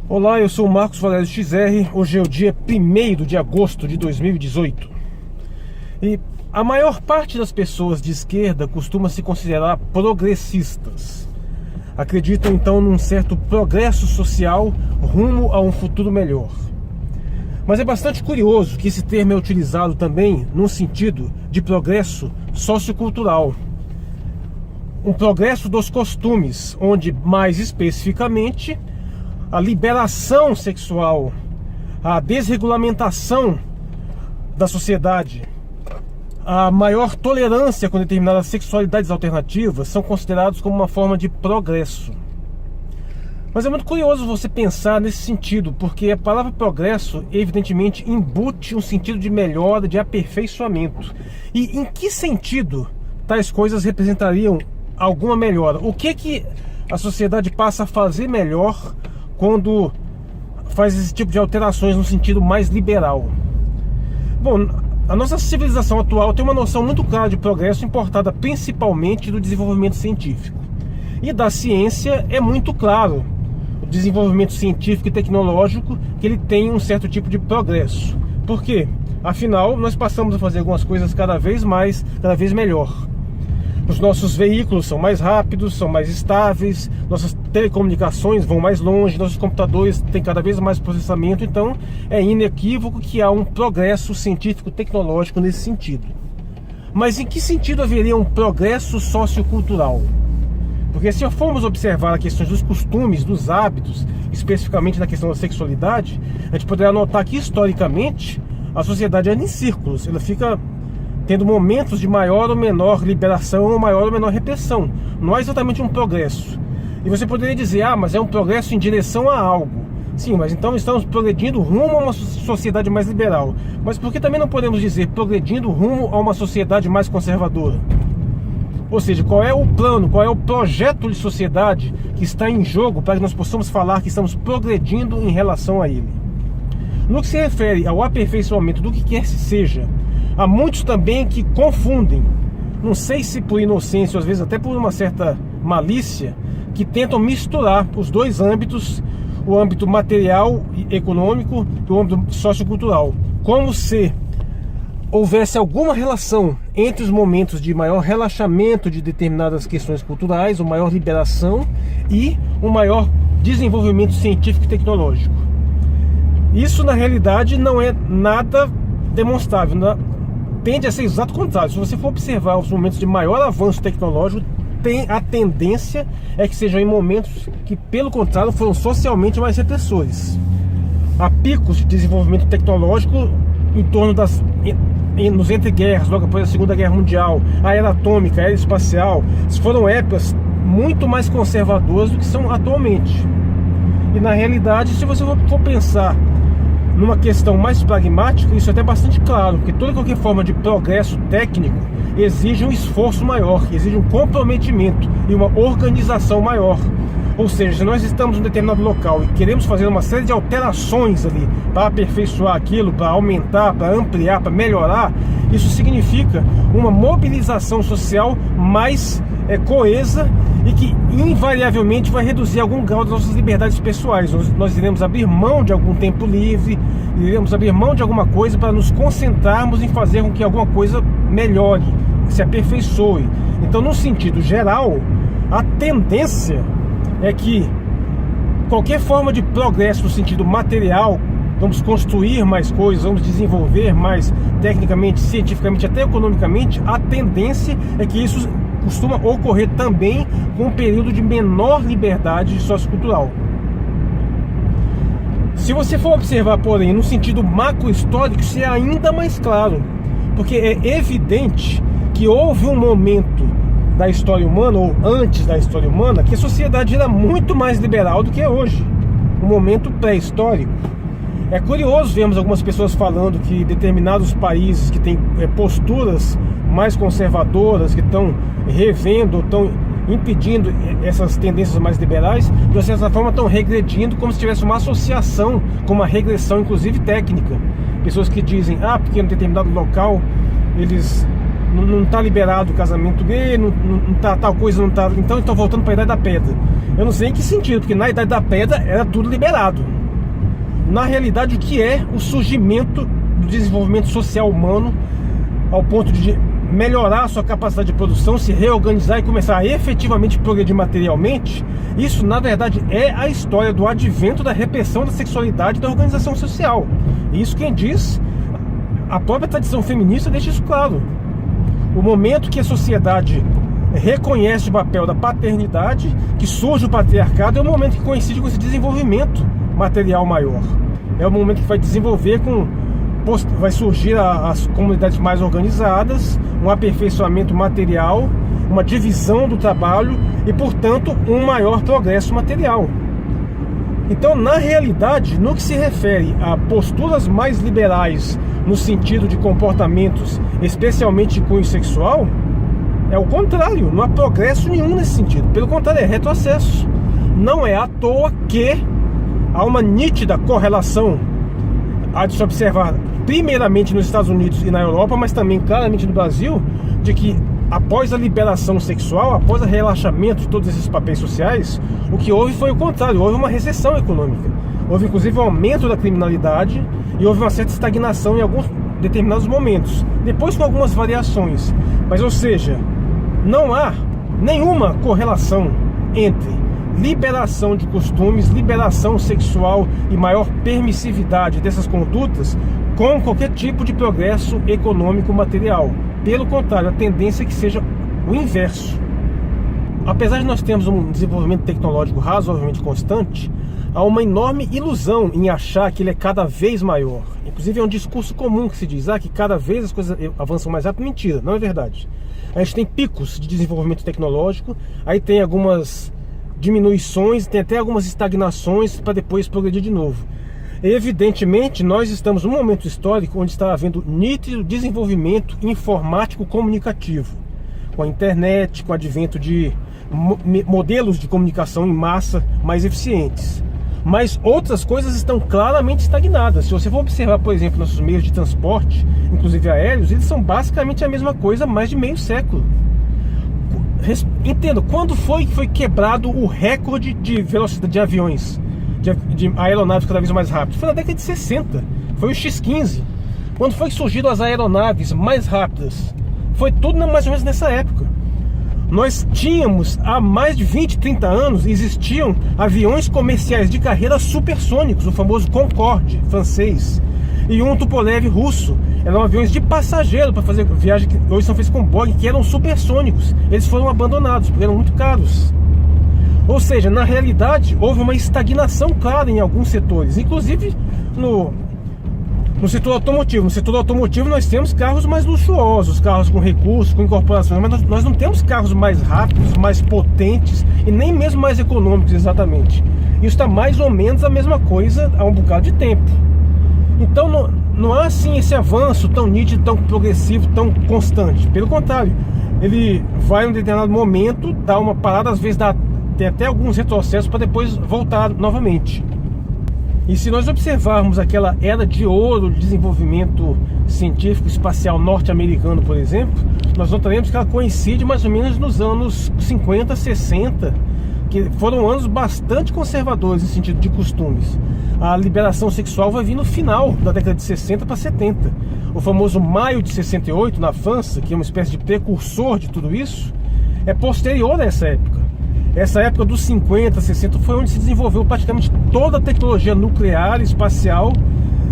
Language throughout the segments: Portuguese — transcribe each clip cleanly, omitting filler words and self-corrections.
Olá, eu sou o Marcos Valério XR. Hoje é o dia 1º de agosto de 2018. E a maior parte das pessoas de esquerda costuma se considerar progressistas. Acreditam então num certo progresso social rumo a um futuro melhor. Mas é bastante curioso que esse termo é utilizado também num sentido de progresso sociocultural. Um progresso dos costumes, onde mais especificamente a liberação sexual, a desregulamentação da sociedade, a maior tolerância com determinadas sexualidades alternativas são considerados como uma forma de progresso. Mas é muito curioso você pensar nesse sentido, porque a palavra progresso evidentemente embute um sentido de melhora, de aperfeiçoamento. E em que sentido tais coisas representariam alguma melhora? O que a sociedade passa a fazer melhor quando faz esse tipo de alterações no sentido mais liberal? Bom, a nossa civilização atual tem uma noção muito clara de progresso importada principalmente do desenvolvimento científico. E da ciência é muito claro o desenvolvimento científico e tecnológico que ele tem um certo tipo de progresso. Por quê? Afinal, nós passamos a fazer algumas coisas cada vez melhor. Os nossos veículos são mais rápidos, são mais estáveis, nossas telecomunicações vão mais longe, nossos computadores têm cada vez mais processamento, então é inequívoco que há um progresso científico-tecnológico nesse sentido. Mas em que sentido haveria um progresso sociocultural? Porque se formos observar a questão dos costumes, dos hábitos, especificamente na questão da sexualidade, a gente poderá notar que historicamente a sociedade anda em círculos, ela fica tendo momentos de maior ou menor liberação ou maior ou menor repressão. Não é exatamente um progresso. E você poderia dizer, mas é um progresso em direção a algo. Sim, mas então estamos progredindo rumo a uma sociedade mais liberal. Mas por que também não podemos dizer progredindo rumo a uma sociedade mais conservadora? Ou seja, qual é o plano, qual é o projeto de sociedade que está em jogo para que nós possamos falar que estamos progredindo em relação a ele? No que se refere ao aperfeiçoamento do que quer que seja, há muitos também que confundem, não sei se por inocência ou às vezes até por uma certa malícia, que tentam misturar os dois âmbitos, o âmbito material e econômico e o âmbito sociocultural, como se houvesse alguma relação entre os momentos de maior relaxamento de determinadas questões culturais, uma maior liberação e um maior desenvolvimento científico e tecnológico. Isso na realidade não é nada demonstrável, tende a ser exato o contrário. Se você for observar os momentos de maior avanço tecnológico, a tendência é que sejam em momentos que, pelo contrário, foram socialmente mais repressores. Há picos de desenvolvimento tecnológico em torno nos entreguerras, logo após a Segunda Guerra Mundial, a era atômica, a era espacial. Foram épocas muito mais conservadoras do que são atualmente. E na realidade, se você for pensar numa questão mais pragmática, isso é até bastante claro, porque toda qualquer forma de progresso técnico exige um esforço maior, exige um comprometimento e uma organização maior. Ou seja, se nós estamos em um determinado local e queremos fazer uma série de alterações ali para aperfeiçoar aquilo, para aumentar, para ampliar, para melhorar, isso significa uma mobilização social mais coesa e que invariavelmente vai reduzir algum grau das nossas liberdades pessoais. Nós iremos abrir mão de algum tempo livre, iremos abrir mão de alguma coisa para nos concentrarmos em fazer com que alguma coisa melhore, se aperfeiçoe. Então, no sentido geral, a tendência é que qualquer forma de progresso no sentido material, vamos construir mais coisas, vamos desenvolver mais tecnicamente, cientificamente, até economicamente, a tendência é que isso costuma ocorrer também com um período de menor liberdade sociocultural. Se você for observar, porém, no sentido macro-histórico, isso é ainda mais claro, porque é evidente que houve um momento da história humana, ou antes da história humana, que a sociedade era muito mais liberal do que é hoje, um momento pré-histórico. É curioso vermos algumas pessoas falando que determinados países que têm posturas mais conservadoras, que estão revendo, estão impedindo essas tendências mais liberais, de certa forma estão regredindo, como se tivesse uma associação com uma regressão, inclusive técnica. Pessoas que dizem, porque em determinado local eles não está liberado o casamento gay, não tá, tal coisa não está, então estão voltando para a Idade da Pedra. Eu não sei em que sentido, porque na Idade da Pedra era tudo liberado. na realidade, o que é o surgimento do desenvolvimento social humano ao ponto de melhorar a sua capacidade de produção, se reorganizar e começar a efetivamente progredir materialmente. Isso, na verdade, é a história do advento da repressão da sexualidade e da organização social. E isso quem diz, a própria tradição feminista deixa isso claro. O momento que a sociedade reconhece o papel da paternidade, que surge o patriarcado, é o momento que coincide com esse desenvolvimento material maior. É o momento que vai desenvolver vai surgir as comunidades mais organizadas, um aperfeiçoamento material, uma divisão do trabalho e, portanto, um maior progresso material. Então, na realidade, no que se refere a posturas mais liberais no sentido de comportamentos, especialmente de cunho sexual, é o contrário, não há progresso nenhum nesse sentido. Pelo contrário, é retrocesso. Não é à toa que há uma nítida correlação, há de se observar primeiramente nos Estados Unidos e na Europa, mas também claramente no Brasil, de que após a liberação sexual, após o relaxamento de todos esses papéis sociais, o que houve foi o contrário, houve uma recessão econômica. Houve inclusive um aumento da criminalidade e houve uma certa estagnação em alguns determinados momentos, depois com algumas variações. Mas, ou seja, não há nenhuma correlação entre liberação de costumes, liberação sexual e maior permissividade dessas condutas com qualquer tipo de progresso econômico material. Pelo contrário, a tendência é que seja o inverso. Apesar de nós termos um desenvolvimento tecnológico razoavelmente constante, há uma enorme ilusão em achar que ele é cada vez maior. Inclusive é um discurso comum que se diz que cada vez as coisas avançam mais rápido. Mentira, não é verdade. A gente tem picos de desenvolvimento tecnológico, aí tem algumas diminuições, tem até algumas estagnações para depois progredir de novo. Evidentemente, nós estamos num momento histórico onde está havendo nítido desenvolvimento informático comunicativo, com a internet, com o advento de modelos de comunicação em massa mais eficientes. Mas outras coisas estão claramente estagnadas. Se você for observar, por exemplo, nossos meios de transporte, inclusive aéreos, eles são basicamente a mesma coisa há mais de meio século. Entendo, quando foi que foi quebrado o recorde de velocidade de aviões, de aeronaves cada vez mais rápidas? Foi na década de 60, foi o X-15. Quando foi que surgiram as aeronaves mais rápidas? Foi tudo mais ou menos nessa época. Nós tínhamos, há mais de 20, 30 anos, existiam aviões comerciais de carreira supersônicos, o famoso Concorde francês e um Tupolev russo. Eram aviões de passageiro para fazer viagem que hoje são feitas com Boeing, que eram supersônicos. Eles foram abandonados porque eram muito caros. Ou seja, na realidade, houve uma estagnação clara em alguns setores, inclusive no setor automotivo. No setor automotivo nós temos carros mais luxuosos, carros com recursos, com incorporações, mas nós não temos carros mais rápidos, mais potentes e nem mesmo mais econômicos exatamente. Isso está mais ou menos a mesma coisa há um bocado de tempo. Então não há assim esse avanço tão nítido, tão progressivo, tão constante. Pelo contrário, ele vai em um determinado momento, dá uma parada, às vezes tem até alguns retrocessos para depois voltar novamente. E se nós observarmos aquela era de ouro de desenvolvimento científico espacial norte-americano, por exemplo, nós notaremos que ela coincide mais ou menos nos anos 50, 60, que foram anos bastante conservadores no sentido de costumes. A liberação sexual vai vir no final da década de 60 para 70. O famoso Maio de 68 na França, que é uma espécie de precursor de tudo isso, é posterior a essa época. Essa época dos 50, 60 foi onde se desenvolveu praticamente toda a tecnologia nuclear, espacial,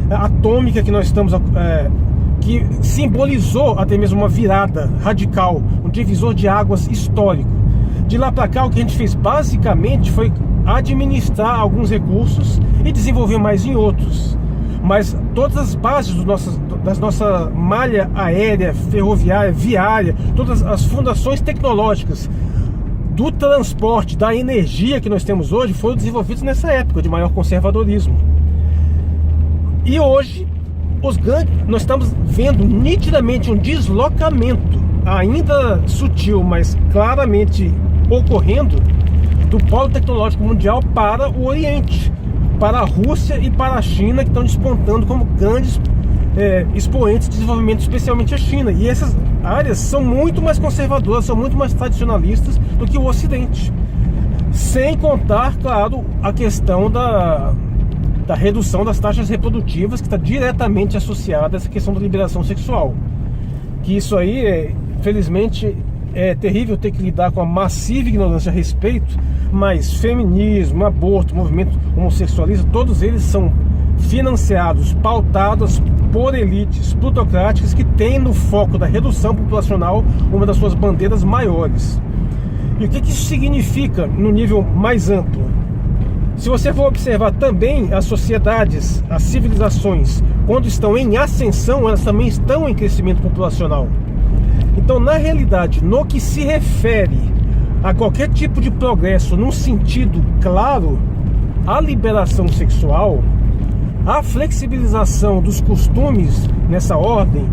atômica que nós estamos, que simbolizou até mesmo uma virada radical, um divisor de águas histórico. De lá para cá, o que a gente fez basicamente foi administrar alguns recursos e desenvolver mais em outros. Mas todas as bases da nossa malha aérea, ferroviária, viária, todas as fundações tecnológicas do transporte, da energia que nós temos hoje, foram desenvolvidos nessa época de maior conservadorismo. E hoje nós estamos vendo nitidamente um deslocamento, ainda sutil, mas claramente ocorrendo, do polo tecnológico mundial para o Oriente, para a Rússia e para a China, que estão despontando como grandes expoentes de desenvolvimento, especialmente a China. E essas áreas são muito mais conservadoras, são muito mais tradicionalistas do que o Ocidente. Sem contar, claro, a questão da redução das taxas reprodutivas, que está diretamente associada a essa questão da liberação sexual. Que isso aí, infelizmente, é terrível ter que lidar com a massiva ignorância a respeito, mas feminismo, aborto, movimento homossexualista, todos eles são financiados, pautados por elites plutocráticas que têm no foco da redução populacional uma das suas bandeiras maiores. E o que isso significa no nível mais amplo? Se você for observar também as sociedades, as civilizações, quando estão em ascensão, elas também estão em crescimento populacional. Então, na realidade, no que se refere a qualquer tipo de progresso num sentido claro, a liberação sexual, a flexibilização dos costumes nessa ordem,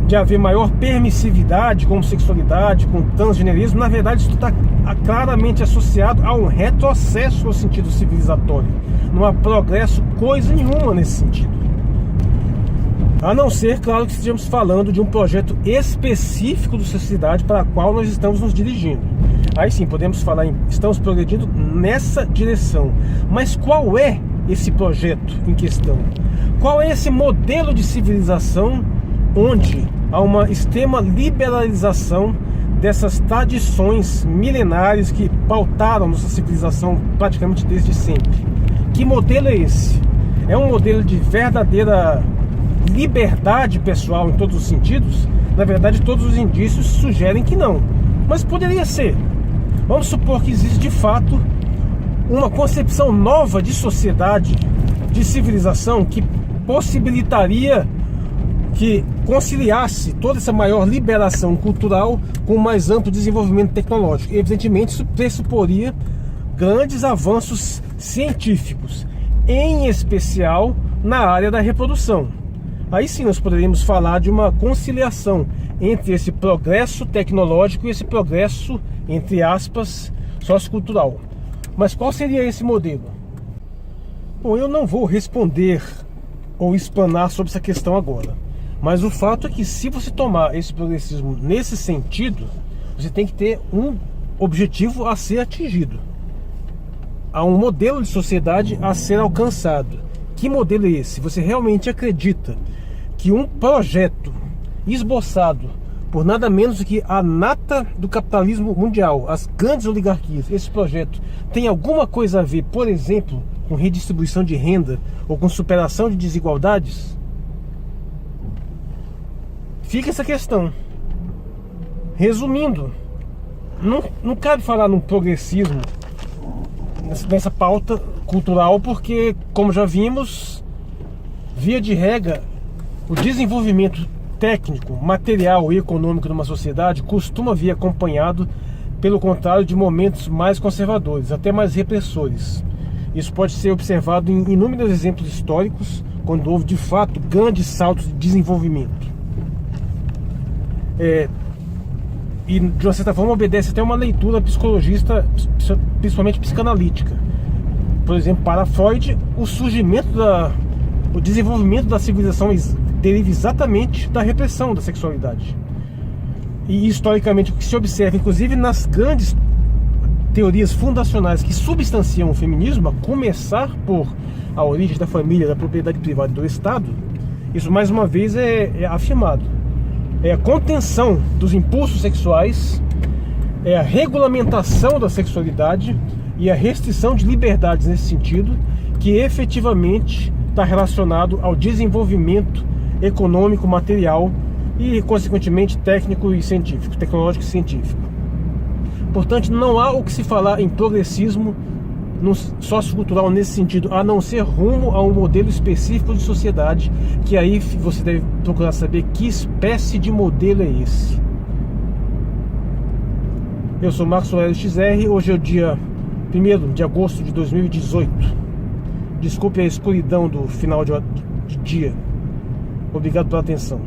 de haver maior permissividade com sexualidade, com transgenerismo, na verdade isso está claramente associado a um retrocesso no sentido civilizatório. Não há progresso coisa nenhuma nesse sentido. A não ser, claro, que estejamos falando de um projeto específico da sociedade para a qual nós estamos nos dirigindo. Aí sim, podemos falar estamos progredindo nessa direção. Mas qual é esse projeto em questão? Qual é esse modelo de civilização onde há uma extrema liberalização dessas tradições milenares que pautaram nossa civilização praticamente desde sempre? Que modelo é esse? É um modelo de verdadeira liberdade pessoal em todos os sentidos? Na verdade, todos os indícios sugerem que não, mas poderia ser. Vamos supor que existe de fato uma concepção nova de sociedade, de civilização, que possibilitaria que conciliasse toda essa maior liberação cultural com o mais amplo desenvolvimento tecnológico. Evidentemente, isso pressuporia grandes avanços científicos, em especial na área da reprodução. Aí sim nós poderíamos falar de uma conciliação entre esse progresso tecnológico e esse progresso, entre aspas, sociocultural. Mas qual seria esse modelo? Bom, eu não vou responder ou explanar sobre essa questão agora. Mas o fato é que se você tomar esse progressismo nesse sentido, você tem que ter um objetivo a ser atingido. Há um modelo de sociedade a ser alcançado. Que modelo é esse? Você realmente acredita que um projeto esboçado por nada menos do que a nata do capitalismo mundial, as grandes oligarquias, esse projeto tem alguma coisa a ver, por exemplo, com redistribuição de renda ou com superação de desigualdades? Fica essa questão. Resumindo, não cabe falar num progressismo nessa pauta cultural, porque, como já vimos, via de regra, o desenvolvimento técnico, material e econômico de uma sociedade costuma vir acompanhado, pelo contrário, de momentos mais conservadores, até mais repressores. Isso pode ser observado em inúmeros exemplos históricos, quando houve de fato grandes saltos de desenvolvimento. E de uma certa forma obedece até uma leitura psicologista, principalmente psicanalítica. Por exemplo, para Freud, o desenvolvimento da civilização deriva exatamente da repressão da sexualidade. E historicamente o que se observa, inclusive nas grandes teorias fundacionais que substanciam o feminismo, a começar por a origem da família, da propriedade privada e do Estado, isso mais uma vez é afirmado. É a contenção dos impulsos sexuais, é a regulamentação da sexualidade e a restrição de liberdades nesse sentido, que efetivamente está relacionado ao desenvolvimento econômico, material e, consequentemente, técnico e científico, tecnológico e científico. Portanto, não há o que se falar em progressismo no sociocultural nesse sentido, a não ser rumo a um modelo específico de sociedade, que aí você deve procurar saber que espécie de modelo é esse. Eu sou Marcos Aurélio XR, hoje é o dia 1º de agosto de 2018. Desculpe a escuridão do final de dia. Obrigado pela atenção.